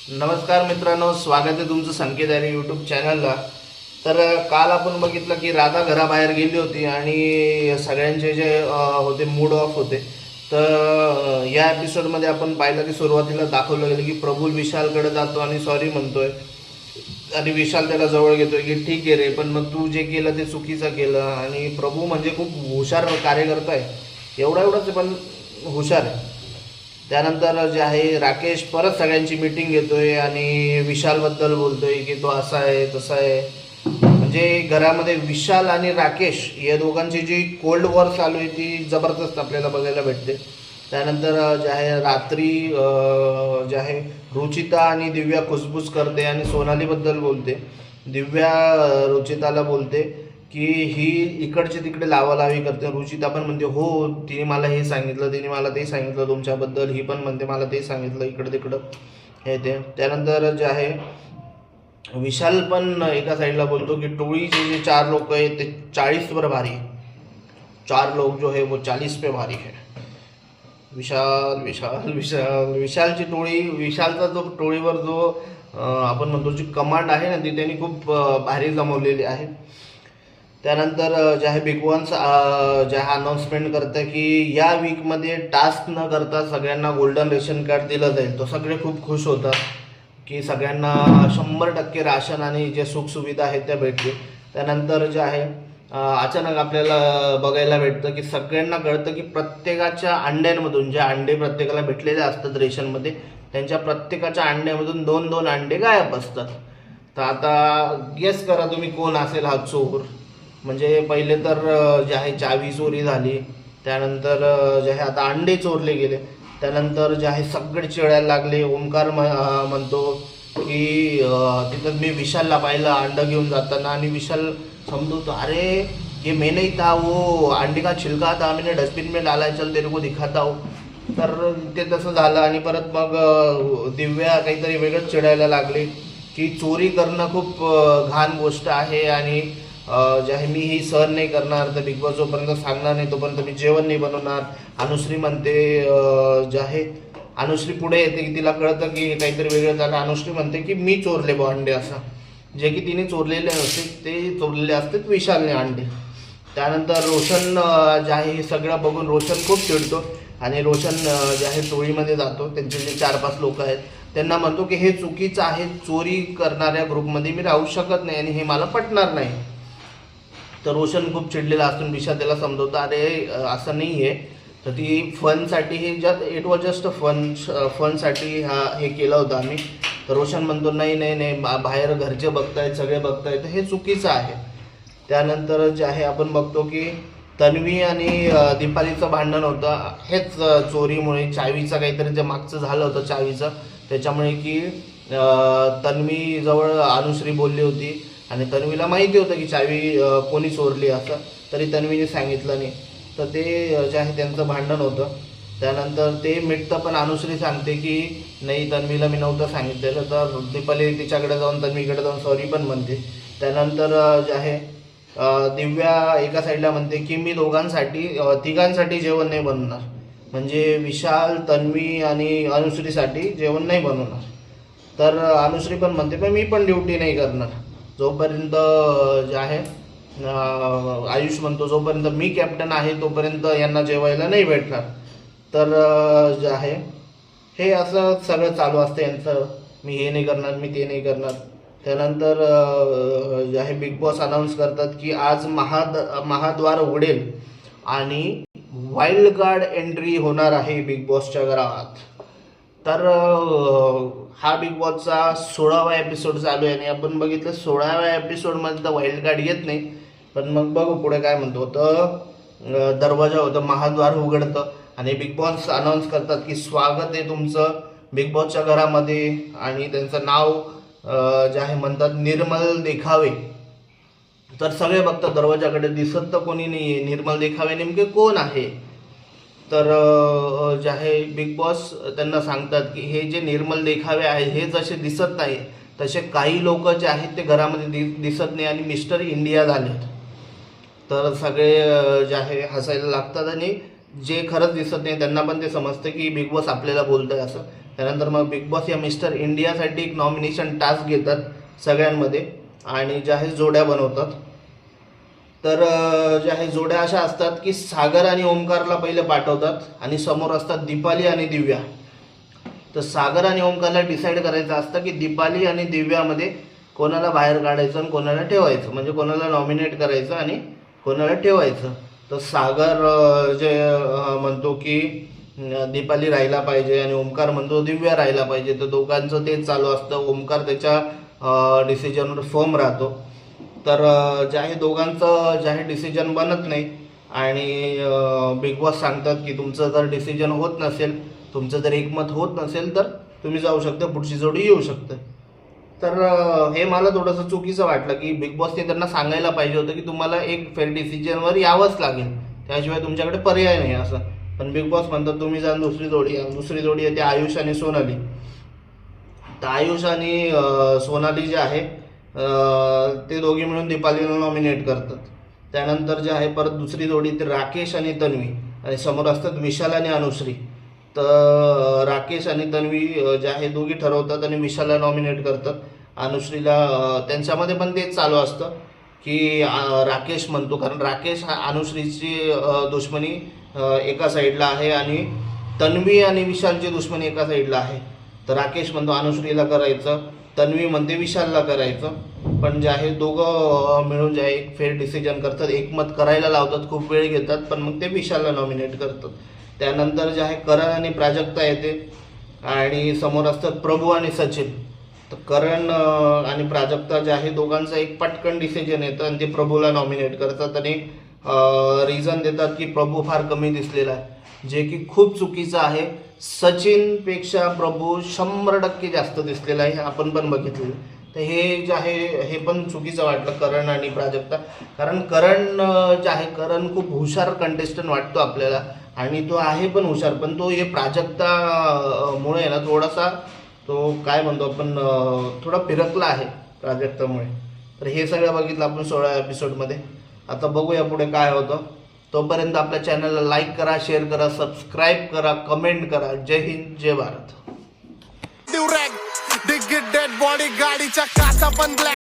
नमस्कार मित्रांनो, स्वागत आहे तुमचं संकेत आहे यूट्यूब चॅनलला. तर काल आपण बघितलं की राधा घराबाहेर गेली होती आणि सगळ्यांचे जे होते मूड ऑफ होते. तर या एपिसोडमध्ये आपण पाहिलं की सुरुवातीला दाखवलं गेलं की प्रभू विशालकडे जातो आणि सॉरी म्हणतोय आणि विशाल त्याला जवळ घेतोय की ठीक आहे रे, पण मग तू जे केलं ते चुकीचं केलं. आणि प्रभू म्हणजे खूप हुशार कार्यकर्ता आहे, एवढंच पण हुशार आहे. त्यानंतर जे आहे राकेश परत सगळ्यांची मीटिंग घेतोय आणि विशालबद्दल बोलतोय की तो असा आहे तसा आहे. म्हणजे घरामध्ये विशाल आणि राकेश या दोघांची जी कोल्ड वॉर चालू आहे ती जबरदस्त आपल्याला बघायला भेटते. त्यानंतर जे आहे रात्री जे आहे रुचिता आणि दिव्या कुसबुस करते आणि सोनालीबद्दल बोलते. दिव्या रुचिताला बोलते की ही इकडचे तिकडे लावालावी करते. रुचिता पण म्हणते हो, तिने मला हे सांगितलं, तिने मला ते सांगितलं तुमच्याबद्दल. ही पण म्हणते मला ते सांगितलं इकडं तिकडं हे ते. त्यानंतर जे आहे विशाल पण एका साईडला बोलतो की टोळीचे जे 4 लोक आहेत ते 40 वर भारी है. 4 लोग जो है वो 40 पे भारी है. विशाल विशाल विशाल विशालची टोळी, विशालचा जो टोळीवर जो आपण म्हणतो जी कमांड आहे ना ती त्यांनी खूप भारी जमवलेली आहे. त्यानंतर जे आहे बिग बॉस जे आहे अनाऊन्समेंट करतं की या वीकमध्ये टास्क न करता सगळ्यांना गोल्डन रेशन कार्ड दिलं जाईल. तो सगळे खूप खुश होतात की सगळ्यांना 100% राशन आणि जे सुखसुविधा आहेत त्या भेटतील. त्यानंतर जे आहे अचानक आपल्याला बघायला भेटतं की सगळ्यांना कळतं की प्रत्येकाच्या अंड्यांमधून जे अंडे प्रत्येकाला भेटलेले असतात रेशनमध्ये, त्यांच्या प्रत्येकाच्या अंड्यामधून 2-2 अंडे गायब असतात. तर आता गेस करा तुम्ही कोण असेल हा चोर. म्हणजे पहिले तर जे आहे चावी चोरी झाली, त्यानंतर जे आहे आता अंडे चोरले गेले. त्यानंतर जे आहे सगळे चिडायला लागले. ओमकार म्हणतो की तिथं मी विशालला पाहिलं अंडं घेऊन जाताना आणि विशाल समजवतो अरे ये मैं नहीं था, वो अंडे का छिलका था, मैंने डस्टबिन में डाला है, चल तेरे को दिखाता हूँ. तर ते तसं झालं आणि परत मग दिव्या काहीतरी वेगळंच चिडायला लागली की चोरी करणं खूप घाण गोष्ट आहे आणि जे आहे मी ही सहन नाही करणार. तर बिग बॉस जोपर्यंत सांगणार नाही तोपर्यंत मी जेवण नाही बनवणार. अनुश्री म्हणते जे आहे अनुश्री पुढे येते की तिला कळतं की काहीतरी वेगळं झालं. अनुश्री म्हणते की मी चोरले बा अंडे, असं जे की तिने चोरलेले नसते, ते चोरलेले असतात विशालने अंडे. त्यानंतर रोशन जे आहे हे सगळं बघून रोशन खूप चिडतो आणि रोशन जे आहे टोळीमध्ये जातो. त्यांचे जे 4-5 लोक आहेत त्यांना म्हणतो की हे चुकीचं आहे, चोरी करणाऱ्या ग्रुपमध्ये मी राहू शकत नाही आणि हे मला पटणार नाही. तर रोशन खूप चिडलेला असून विशाल त्याला समजवतो अरे असं नाही आहे. तर ती फनसाठी हे इट वॉज जस्ट फनसाठी हे केलं होतं आम्ही. तर रोशन म्हणतो नाही नाही नाही, बाहेर घरचे बघतायत, सगळे बघतायत, हे चुकीचं आहे. त्यानंतर जे आहे आपण बघतो की तन्वी आणि दीपालीचं भांडण होतं हेच चोरीमुळे. चावीचं काहीतरी जे मागचं झालं होतं चावीचं, त्याच्यामुळे की तन्वीजवळ अनुश्री बोलली होती आणि तन्वीला माहिती होतं की चावी कोणी चोरली असं, तरी तन्वीने सांगितलं नाही. तर ते जे आहे त्यांचं भांडण होतं. त्यानंतर ते मिटतं पण अनुश्री सांगते की नाही तन्वीला मी नव्हतं सांगितलेलं. तर दीपाली तिच्याकडे जाऊन तन्वीकडे जाऊन सॉरी पण म्हणते. त्यानंतर जे आहे दिव्या एका साईडला म्हणते की मी तिघांसाठी जेवण नाही बनवणार. म्हणजे विशाल, तन्वी आणि अनुश्रीसाठी जेवण नाही बनवणार. तर अनुश्री पण म्हणते पण मी पण ड्युटी नाही करणार जोपर्यंत जे आहे आयुष म्हणतो जोपर्यंत मी कॅप्टन आहे तोपर्यंत यांना जेवायला नाही भेटणार. तर जे आहे हे असं सगळं चालू असतं यांचं, मी हे नाही करणार, मी ते नाही करणार. त्यानंतर जे आहे बिग बॉस अनाऊन्स करतात की आज महाद्वार उघडेल आणि वाईल्ड कार्ड एंट्री होणार आहे बिग बॉसच्या घरात. तर हा बिग बॉसचा 16वा एपिसोड चालू आहे आणि आपण बघितलं 16व्या एपिसोडमध्ये तर वाईल्ड कार्ड येत नाही, पण मग बघू पुढे काय म्हणतो. तर दरवाजा होतं, महाद्वार उघडतं आणि बिग बॉस अनाऊन्स करतात की स्वागत आहे तुमचं बिग बॉसच्या घरामध्ये. आणि त्यांचं नाव जे आहे म्हणतात निर्मल देखावे. तर सगळे बघतात दरवाजाकडे, दिसत तर कोणी नाही आहे. निर्मल देखावे नेमके कोण आहे? तर जे आहे बिग बॉस त्यांना सांगतात की हे जे निर्मल देखावे आहेत हे जसे दिसत नाही तसे काही लोक जे आहेत ते घरामध्ये दिसत नाही आणि मिस्टर इंडिया झालेत. तर सगळे जे आहे हसायला लागतात आणि जे खरंच दिसत नाही त्यांना पण ते समजतं की बिग बॉस आपल्याला बोलतंय असं. त्यानंतर मग बिग बॉस या मिस्टर इंडियासाठी एक नॉमिनेशन टास्क घेतात सगळ्यांमध्ये आणि जे आहे जोड्या बनवतात. तर ज्या आहे जोड्या अशा असतात की सागर आणि ओमकारला पहिले पाठवतात आणि समोर असतात दीपाली आणि दिव्या. तर सागर आणि ओमकारला डिसाईड करायचं असतं की दीपाली आणि दिव्यामध्ये कोणाला बाहेर काढायचं आणि कोणाला ठेवायचं, म्हणजे कोणाला नॉमिनेट करायचं आणि कोणाला ठेवायचं. तर सागर म्हणतो की दीपाली राहायला पाहिजे आणि ओमकार म्हणतो दिव्या राहायला पाहिजे. तर दोघांचं तेच चालू असतं. ओमकार त्याच्या डिसिजनवर फर्म राहतो. तर जे आहे दोघांचं जे आहे डिसिजन बनत नाही आणि बिग बॉस सांगतात की तुमचं जर डिसिजन होत नसेल, तुमचं जर एकमत होत नसेल तर तुम्ही जाऊ शकता, पुढची जोडी येऊ शकते. तर हे मला थोडंसं चुकीचं वाटलं की बिग बॉसने त्यांना सांगायला पाहिजे होतं की तुम्हाला एक फेअर डिसिजनवर यावंच लागेल, त्याशिवाय तुमच्याकडे पर्याय नाही असं. पण बिग बॉस म्हणतात तुम्ही जा दुसरी जोडी आहे ती आयुष आणि सोनाली. तर आयुष आणि सोनाली जे आहे ते दोघे मिळून दीपालीला नॉमिनेट करतात. त्यानंतर जे आहे परत दुसरी जोडी ते राकेश आणि तन्वी आणि समोर असतात विशाल आणि अनुश्री. तर राकेश आणि तन्वी जे आहे दोघी ठरवतात आणि विशालला नॉमिनेट करतात. अनुश्रीला त्यांच्यामध्ये पण तेच चालू असतं की राकेश म्हणतो, कारण राकेश हा अनुश्रीची दुश्मनी एका साईडला आहे आणि तन्वी आणि विशालची दुश्मनी एका साईडला आहे. तर राकेश म्हणतो अनुश्रीला करायचं, तन्वी म्हणते विशालला करायचं. पण जे आहे दोघं मिळून जे आहे एक फेअर डिसिजन करतात, एकमत करायला लावतात, खूप वेळ घेतात, पण मग ते विशालला नॉमिनेट करतात. त्यानंतर जे आहे करण आणि प्राजक्ता येते आणि समोर असतात प्रभू आणि सचिन. तर करण आणि प्राजक्ता जे आहे दोघांचं एक पटकन डिसिजन येतं आणि ते प्रभूला नॉमिनेट करतात आणि रिझन देतात की प्रभू फार कमी दिसलेला आहे, जे की खूप चुकीचं आहे. सचिनपेक्षा प्रभू 100% जास्त दिसलेला आहे, हे आपण पण बघितलेलं. तर हे जे आहे हे पण चुकीचं वाटलं करण आणि प्राजक्ता. कारण करण जे आहे करण खूप हुशार कंटेस्टंट वाटतो आपल्याला आणि तो आहे पण हुशार, पण तो हे प्राजक्तामुळे ना थोडासा तो काय म्हणतो आपण थोडा फिरकला आहे प्राजक्तामुळे. तर हे सगळं बघितलं आपण 16 एपिसोडमध्ये. आता बघूया पुढे काय होतं. तोपर्यंत आपल्या चॅनलला लाईक करा, शेअर करा, सबस्क्राईब करा, कमेंट करा. जय हिंद, जय भारत. डेड बॉडी गाडीच्या काचा पण